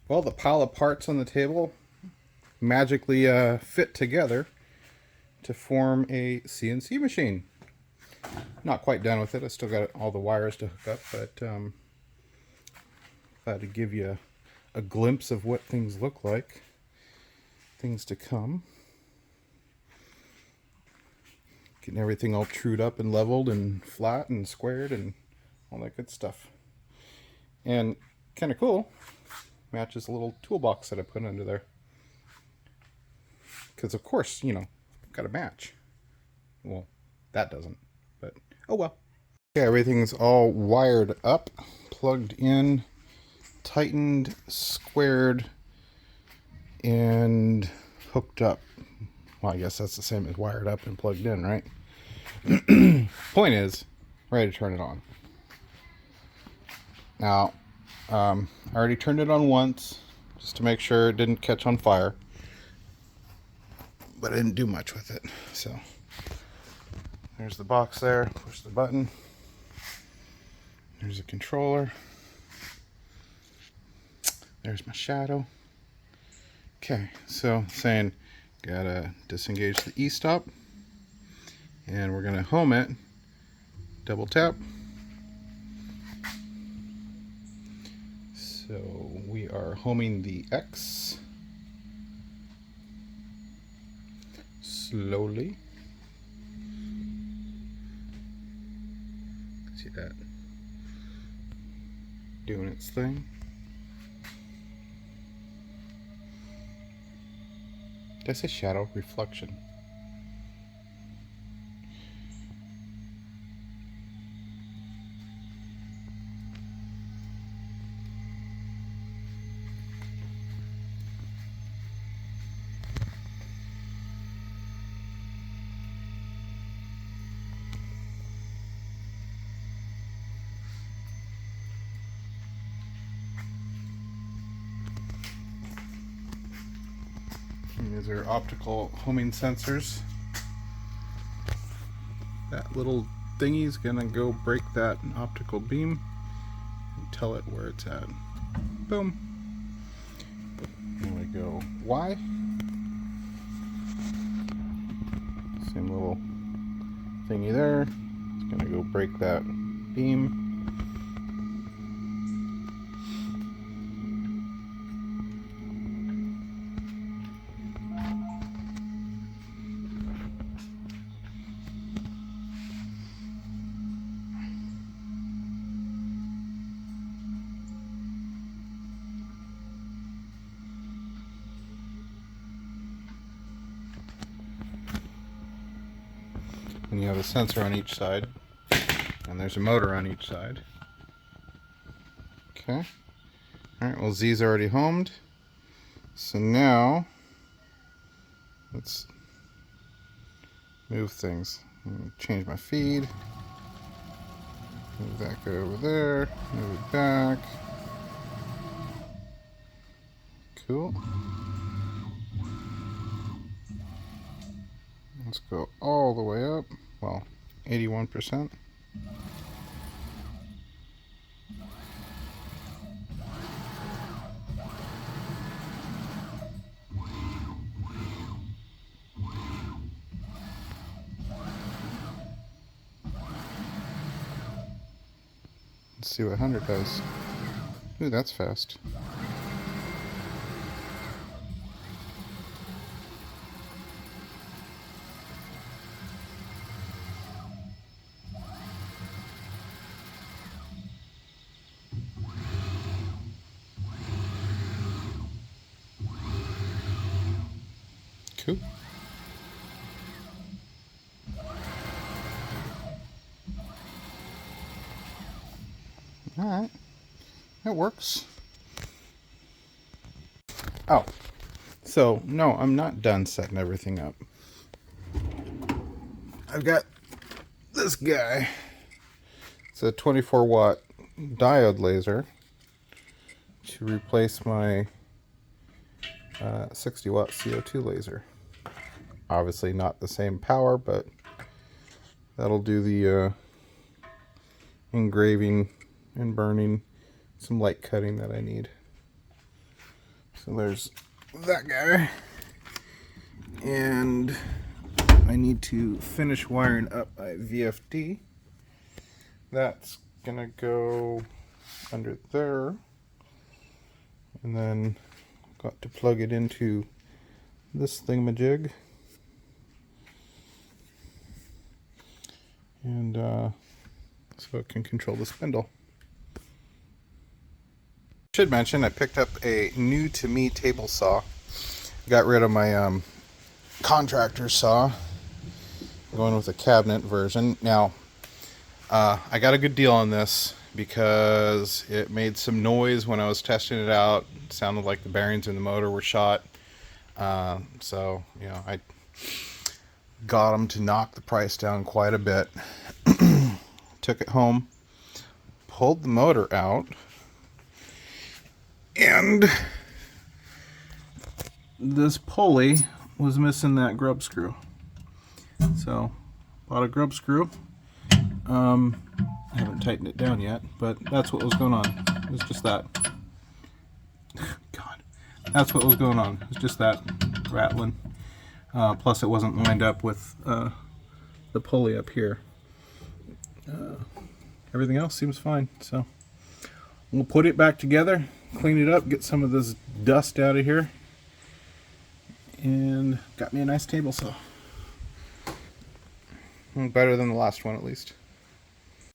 Well, the pile of parts on the table magically fit together to form a CNC machine. Not quite done with it. I still got all the wires to hook up, but thought to give you a glimpse of what things look like. Things to come. Getting everything all trued up and leveled and flat and squared and all that good stuff. And kind of cool, matches a little toolbox that I put under there. Because of course, you know, got to match. Well, that doesn't, but oh well. Okay, everything's all wired up, plugged in, tightened, squared, and hooked up. Well, I guess that's the same as wired up and plugged in, right? Point is, ready to turn it on. Now, I already turned it on once, just to make sure it didn't catch on fire. But I didn't do much with it, so there's the box there. Push the button. There's a controller. There's my shadow. Okay, so saying gotta disengage the e-stop, and we're gonna home it. Double tap. So we are homing the X slowly. See that doing its thing. Did I say shadow? Reflection. And these are optical homing sensors. That little thingy's gonna go break that optical beam and tell it where it's at. Boom. There we go. Y. Same little thingy there. It's gonna go break that beam. And you have a sensor on each side, and there's a motor on each side. Okay. Alright, well, Z's already homed. So now, let's move things. Change my feed. Move that guy over there. Move it back. Cool. Let's go all the way up. Well, 81%. Let's see what 100 does. Ooh, that's fast. Cool. Alright. That works. Oh. So, no, I'm not done setting everything up. I've got this guy. It's a 24 watt diode laser to replace my 60 watt CO2 laser. Obviously not the same power, but that'll do the engraving and burning, some light cutting that I need. So there's that guy. And I need to finish wiring up my VFD. That's gonna go under there. And then got to plug it into this thingamajig. And so it can control the spindle. Should mention I picked up a new to me table saw. Got rid of my contractor saw. Going with a cabinet version. Now I got a good deal on this because it made some noise when I was testing it out. It sounded like the bearings in the motor were shot. So you know, I got them to knock the price down quite a bit. Took it home, pulled the motor out, and this pulley was missing that grub screw. So bought a grub screw. I haven't tightened it down yet, but that's what was going on. It was just that. God, that's what was going on. It was just that rattling. Plus it wasn't lined up with the pulley up here. Everything else seems fine, so we'll put it back together, clean it up, get some of this dust out of here, and got me a nice table saw. Better than the last one, at least.